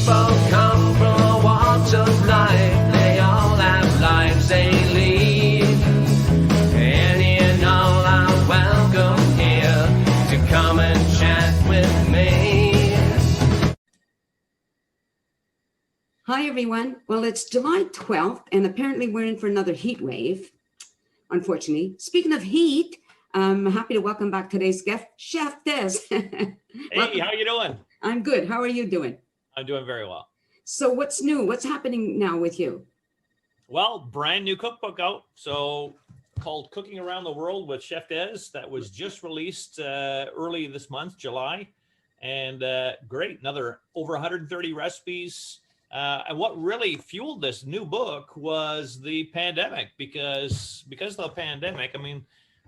People come from all walks of life. They all have lives they lead. Any and all are welcome here to come and chat with me. Hi, everyone. Well, it's July 12th, and apparently we're in for another heat wave, unfortunately. Speaking of heat, I'm happy to welcome back today's guest, Chef Des. Hey, how you doing? I'm good. How are you doing? I'm doing very well. So what's new? What's happening now with you? Well, brand new cookbook out. So called Cooking Around the World with Chef Des. That was just released early this month, July. And great, another over 130 recipes. And what really fueled this new book was the pandemic, because of the pandemic. I mean,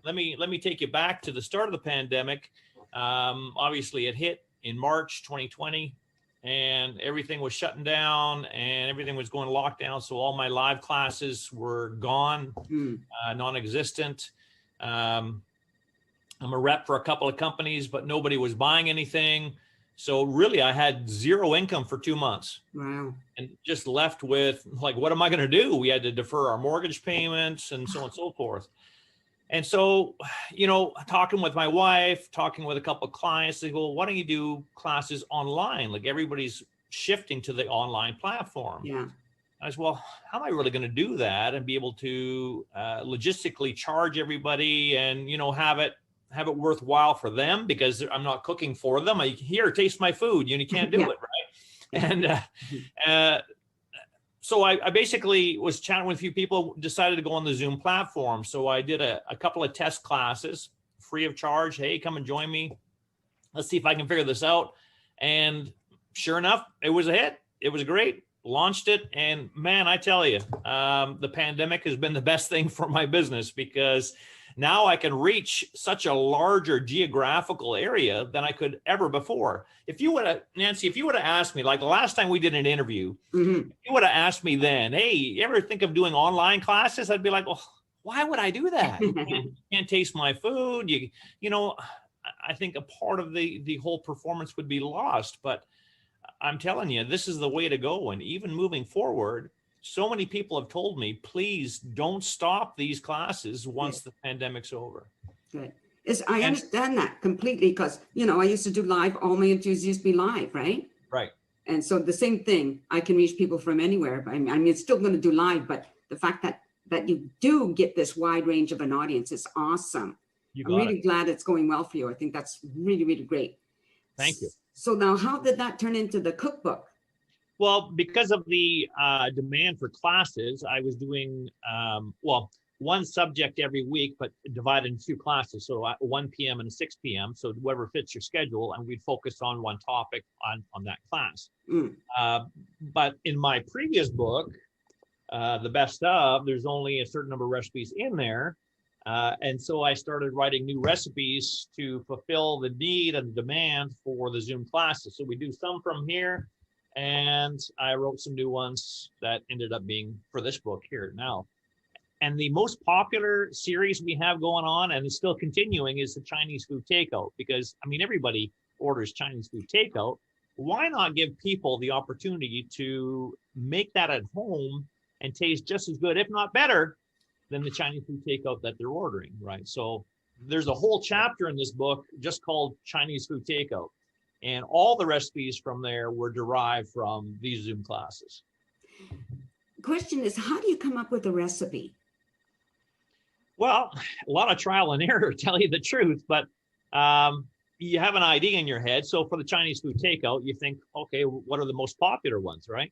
let me take you back to the start of the pandemic. Obviously, it hit in March 2020, and everything was shutting down, and everything was going lockdown. So all my live classes were gone, non-existent. I'm a rep for a couple of companies, but nobody was buying anything. So really, I had zero income for 2 months. Wow. And just left with, like, what am I going to do? We had to defer our mortgage payments and so on and so forth. And so, talking with my wife, talking with a couple of clients, they go, well, why don't you do classes online? Like, everybody's shifting to the online platform. Yeah. I was, well, how am I really going to do that and be able to logistically charge everybody and, have it worthwhile for them, because I'm not cooking for them. Here, taste my food. You can't do it, right? And so I basically was chatting with a few people, decided to go on the Zoom platform. So I did a couple of test classes free of charge. Hey, come and join me. Let's see if I can figure this out. And sure enough, it was a hit. It was great. Launched it. And man, I tell you, the pandemic has been the best thing for my business, because now I can reach such a larger geographical area than I could ever before. If you would have, Nancy, asked me, like the last time we did an interview, if you would have asked me then, hey, you ever think of doing online classes? I'd be like, well, why would I do that? You can't taste my food. I think a part of the whole performance would be lost. But I'm telling you, this is the way to go. And even moving forward, so many people have told me, please don't stop these classes once the pandemic's over. Good. I understand that completely, because, I used to do live. All my interviews used to be live, right? Right. And so the same thing, I can reach people from anywhere. I mean, it's still going to do live, but the fact that you do get this wide range of an audience is awesome. I'm really glad it's going well for you. I think that's really, really great. Thank you. So now, how did that turn into the cookbook? Well, because of the demand for classes, I was doing, one subject every week, but divided into two classes. So at 1 p.m. and 6 p.m. So whoever fits your schedule, and we'd focus on one topic on that class. But in my previous book, The Best Of, there's only a certain number of recipes in there. And so I started writing new recipes to fulfill the need and the demand for the Zoom classes. So we do some from here, and I wrote some new ones that ended up being for this book here now. And the most popular series we have going on, and it's still continuing, is the Chinese food takeout, because, everybody orders Chinese food takeout. Why not give people the opportunity to make that at home and taste just as good, if not better, than the Chinese food takeout that they're ordering, right? So there's a whole chapter in this book just called Chinese food takeout. And all the recipes from there were derived from these Zoom classes. Question is, how do you come up with a recipe? Well, a lot of trial and error, to tell you the truth, but you have an idea in your head. So for the Chinese food takeout, you think, okay, what are the most popular ones, right?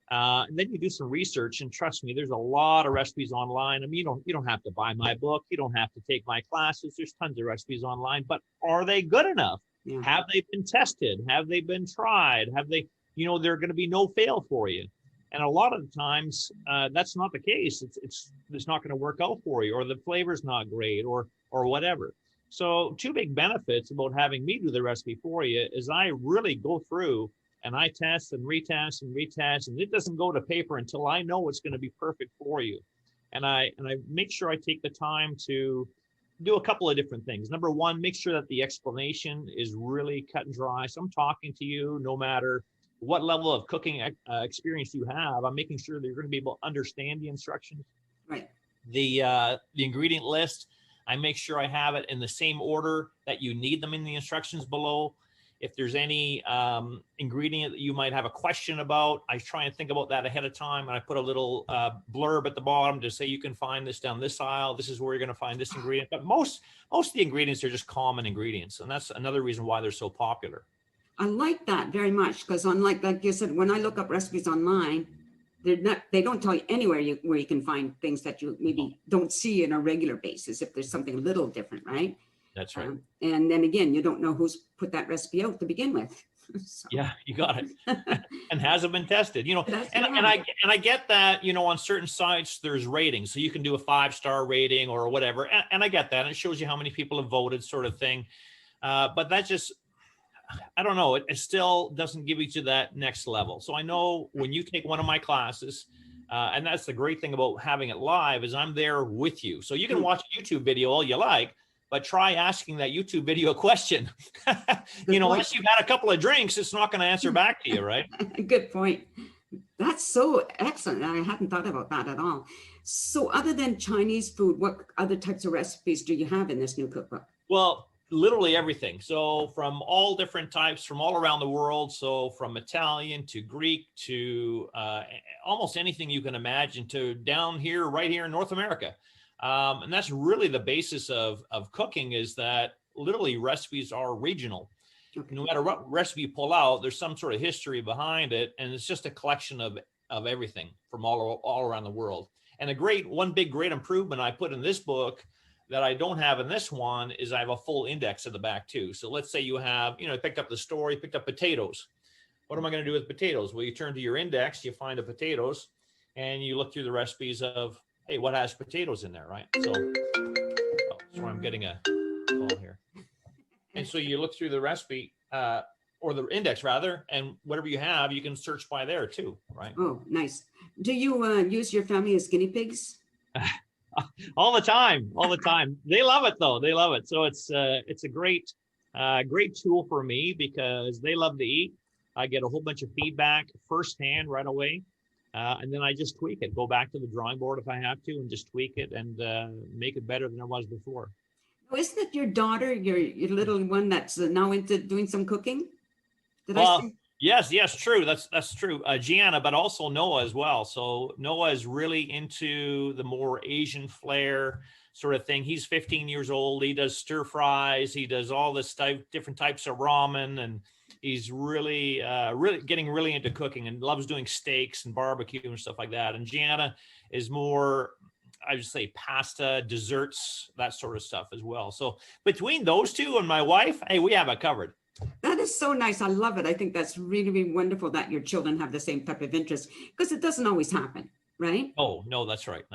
And then you do some research, and trust me, there's a lot of recipes online. You don't have to buy my book. You don't have to take my classes. There's tons of recipes online, but are they good enough? Yeah. Have they been tested? Have they been tried? Have they, they're going to be no fail for you. And a lot of the times that's not the case. It's not going to work out for you, or the flavor's not great, or whatever. So two big benefits about having me do the recipe for you is I really go through and I test and retest and retest, and it doesn't go to paper until I know it's going to be perfect for you. And I make sure I take the time to do a couple of different things. Number one, make sure that the explanation is really cut and dry. So I'm talking to you no matter what level of cooking experience you have. I'm making sure that you're going to be able to understand the instructions, Right. the ingredient list. I make sure I have it in the same order that you need them in the instructions below. If there's any ingredient that you might have a question about, I try and think about that ahead of time. And I put a little blurb at the bottom to say you can find this down this aisle. This is where you're going to find this ingredient. But most of the ingredients are just common ingredients. And that's another reason why they're so popular. I like that very much because unlike, like you said, when I look up recipes online, they don't tell you anywhere where you can find things that you maybe don't see on a regular basis if there's something a little different, right? That's right. And then again, you don't know who's put that recipe out to begin with. So. Yeah, you got it. And hasn't been tested, you know, and right. I get that, you know, on certain sites there's ratings, so you can do a 5-star rating or whatever. And I get that. And it shows you how many people have voted, sort of thing. But that just, I don't know, it still doesn't give you to that next level. So I know when you take one of my classes, and that's the great thing about having it live, is I'm there with you. So you can watch a YouTube video all you like, but try asking that YouTube video a question. You know, unless you've had a couple of drinks, it's not going to answer back to you, right? Good point. That's so excellent. I hadn't thought about that at all. So other than Chinese food, what other types of recipes do you have in this new cookbook? Well, literally everything. So from all different types, from all around the world. So from Italian to Greek to almost anything you can imagine, to down here, right here in North America. And that's really the basis of cooking, is that literally recipes are regional. Okay. No matter what recipe you pull out, there's some sort of history behind it. And it's just a collection of everything from all around the world. And one big great improvement I put in this book that I don't have in this one is I have a full index at the back too. So let's say you have, you know, picked up the story, picked up potatoes. What am I going to do with potatoes? Well, you turn to your index, you find the potatoes, and you look through the recipes of, hey, what has potatoes in there, right? So, sorry, I'm getting a call here. And so you look through the recipe, or the index rather, and whatever you have, you can search by there too, right? Oh, nice. Do you use your family as guinea pigs? All the time. They love it though. They love it. So it's a great tool for me because they love to eat. I get a whole bunch of feedback firsthand right away. And then I just tweak it, go back to the drawing board if I have to, and just tweak it and make it better than it was before. Oh, isn't it your daughter, your little one that's now into doing some cooking? Yes, true. That's true. Gianna, but also Noah as well. So Noah is really into the more Asian flair sort of thing. He's 15 years old. He does stir fries. He does all this different types of ramen, and he's really getting really into cooking and loves doing steaks and barbecue and stuff like that. And Gianna is more, I would say, pasta, desserts, that sort of stuff as well. So between those two and my wife, hey, we have it covered. That is so nice. I love it. I think that's really, really wonderful that your children have the same type of interest, because it doesn't always happen, right? Oh, no, that's right.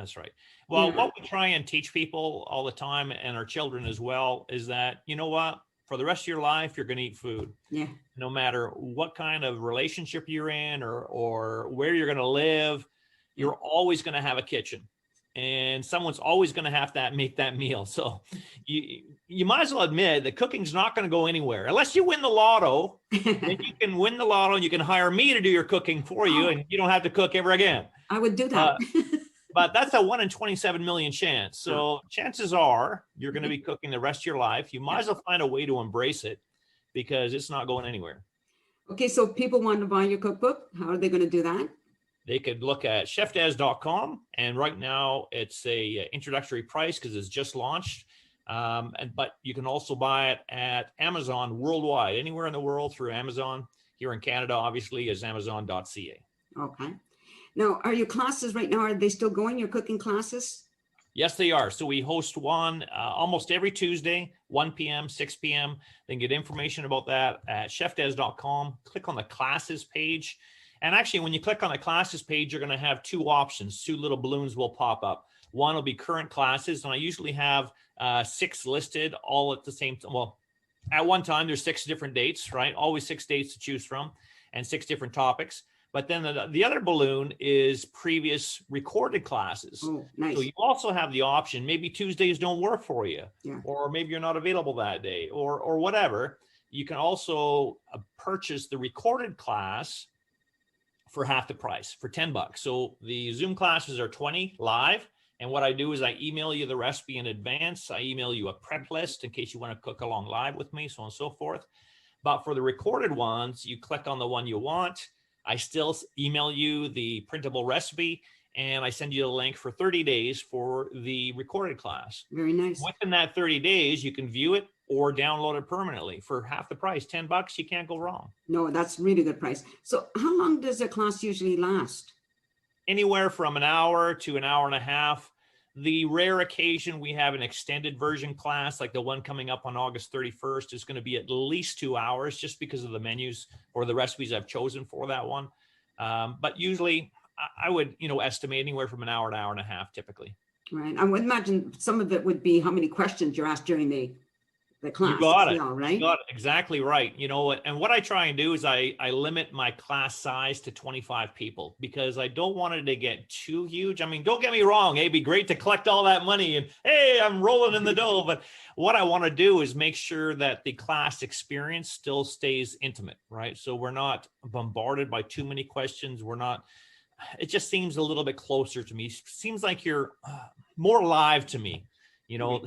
Well, What we try and teach people all the time, and our children as well, is that, you know what, for the rest of your life, you're going to eat food. Yeah. No matter what kind of relationship you're in or where you're going to live, you're always going to have a kitchen. And someone's always going to have to make that meal. So you might as well admit that cooking's not going to go anywhere unless you win the lotto. Then you can win the lotto and you can hire me to do your cooking for you, and you don't have to cook ever again. I would do that. But that's a 1 in 27 million chance. So chances are you're going to be cooking the rest of your life. You might as well find a way to embrace it, because it's not going anywhere. Okay, so if people want to buy your cookbook, how are they going to do that? They could look at chefdaz.com, and right now it's a introductory price because it's just launched. But you can also buy it at Amazon worldwide, anywhere in the world through Amazon. Here in Canada, obviously, is amazon.ca. Okay. Now, are your classes right now, are they still going, your cooking classes? Yes, they are. So we host one almost every Tuesday, 1 p.m., 6 p.m. They can get information about that at chefdaz.com. Click on the classes page. And actually, when you click on the classes page, you're going to have two options. Two little balloons will pop up. One will be current classes, and I usually have 6 listed all at the same time. Well, at one time, there's 6 different dates, right? Always 6 dates to choose from and 6 different topics. But then the other balloon is previous recorded classes. Oh, nice. So you also have the option, maybe Tuesdays don't work for you, or maybe you're not available that day, or whatever. You can also purchase the recorded class for half the price, for $10. So the Zoom classes are 20 live. And what I do is I email you the recipe in advance. I email you a prep list in case you want to cook along live with me, so on and so forth. But for the recorded ones, you click on the one you want. I still email you the printable recipe, and I send you a link for 30 days for the recorded class. Very nice. Within that 30 days, you can view it or download it permanently for half the price, $10. You can't go wrong. No, that's really good price. So how long does a class usually last? Anywhere from an hour to an hour and a half. The rare occasion we have an extended version class, like the one coming up on August 31st, is going to be at least 2 hours just because of the menus or the recipes I've chosen for that one. But usually I would, estimate anywhere from an hour to hour and a half typically. Right. I would imagine some of it would be how many questions you're asked during the class. You got it. Right? You got it. Exactly right. And what I try and do is I limit my class size to 25 people because I don't want it to get too huge. I mean, don't get me wrong. It'd be great to collect all that money and, hey, I'm rolling in the dough. But what I want to do is make sure that the class experience still stays intimate, right? So we're not bombarded by too many questions. It just seems a little bit closer to me. Seems like you're more live to me,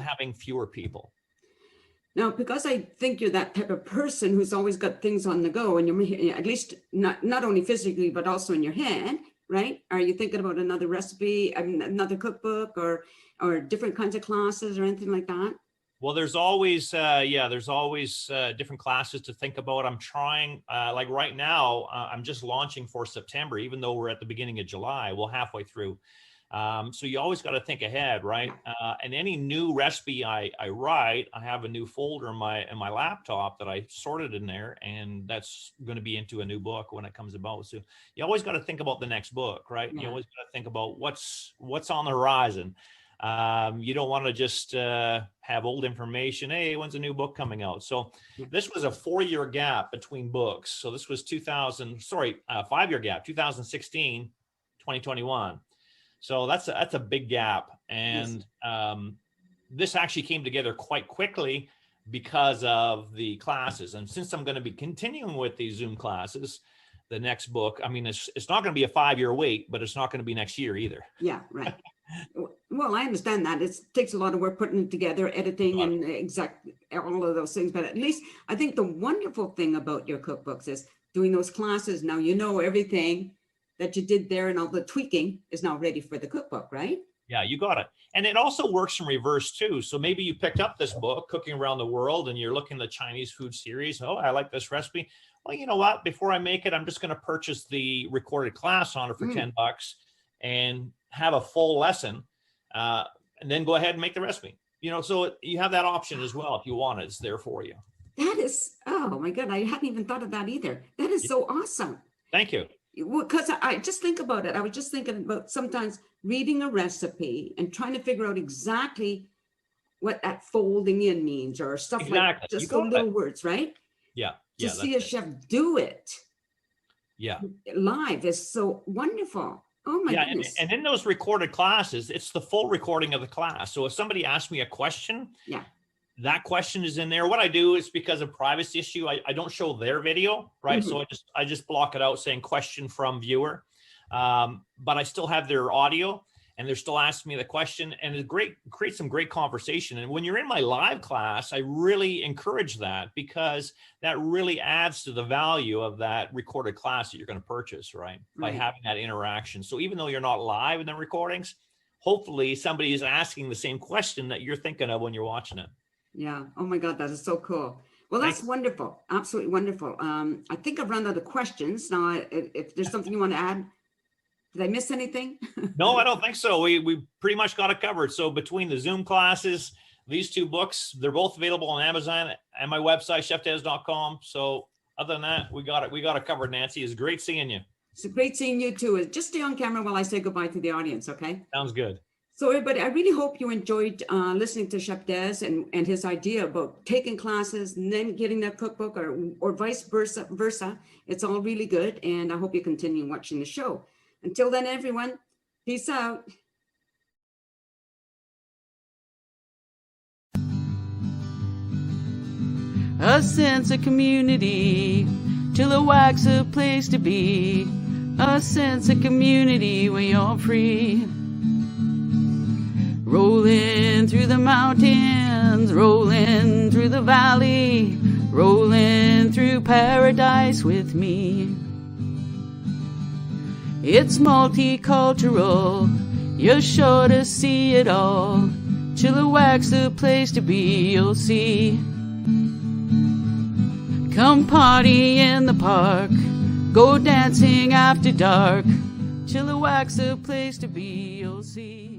having fewer people. Now, because I think you're that type of person who's always got things on the go, and you're at least not only physically, but also in your head, right? Are you thinking about another recipe, another cookbook, or different kinds of classes or anything like that? Well, there's always, different classes to think about. I'm trying, like right now, I'm just launching for September, even though we're at the beginning of July, well, halfway through. So you always got to think ahead, right? And any new recipe I write, I have a new folder in my laptop that I sorted in there, and that's going to be into a new book when it comes about. So you always got to think about the next book, right? Yeah. You always got to think about what's on the horizon. You don't want to just have old information. Hey, when's a new book coming out? So this was a 4-year gap between books. So this was 5-year gap, 2016, 2021. So that's a big gap. And this actually came together quite quickly because of the classes. And since I'm going to be continuing with these Zoom classes, the next book, I mean, it's not going to be a 5-year wait, but it's not going to be next year either. Yeah, right. Well, I understand that. It takes a lot of work putting it together, editing and all of those things. But at least I think the wonderful thing about your cookbooks is doing those classes. Now, everything that you did there and all the tweaking is now ready for the cookbook, right? Yeah, you got it. And it also works in reverse too. So maybe you picked up this book, Cooking Around the World, and you're looking at the Chinese food series. Oh, I like this recipe. Well, you know what? Before I make it, I'm just going to purchase the recorded class on it for $10 and have a full lesson, and then go ahead and make the recipe. So you have that option as well if you want it. It's there for you. That is, oh my God, I hadn't even thought of that either. That is so awesome. Thank you. Because I just think about it. I was just thinking about sometimes reading a recipe and trying to figure out exactly what that folding in means or stuff like just the little words, right? Yeah. To see a chef do it live is so wonderful. Oh my goodness. And in those recorded classes, it's the full recording of the class. So if somebody asks me a question, that question is in there. What I do is because of privacy issue, I don't show their video, right? So I just block it out saying question from viewer. But I still have their audio and they're still asking me the question, and it creates some great conversation. And when you're in my live class, I really encourage that because that really adds to the value of that recorded class that you're going to purchase, right? By having that interaction. So even though you're not live in the recordings, hopefully somebody is asking the same question that you're thinking of when you're watching it. Yeah. Oh my God, that is so cool. Well, that's wonderful. Absolutely wonderful. I think I've run out of questions. Now, if there's something you want to add, did I miss anything? No, I don't think so. We pretty much got it covered. So between the Zoom classes, these two books, they're both available on Amazon and my website, chefdez.com. So other than that, we got it covered, Nancy. It's great seeing you. It's great seeing you too. Just stay on camera while I say goodbye to the audience, okay? Sounds good. So everybody, I really hope you enjoyed listening to Chef Des and his idea about taking classes and then getting that cookbook or vice versa. It's all really good. And I hope you continue watching the show. Until then, everyone, peace out. A sense of community till the wax a place to be. A a sense of community when you're free. Rolling through the mountains, rolling through the valley, rolling through paradise with me. It's multicultural, you're sure to see it all. Chilliwack's the place to be, you'll see. Come party in the park, go dancing after dark. Chilliwack's the place to be, you'll see.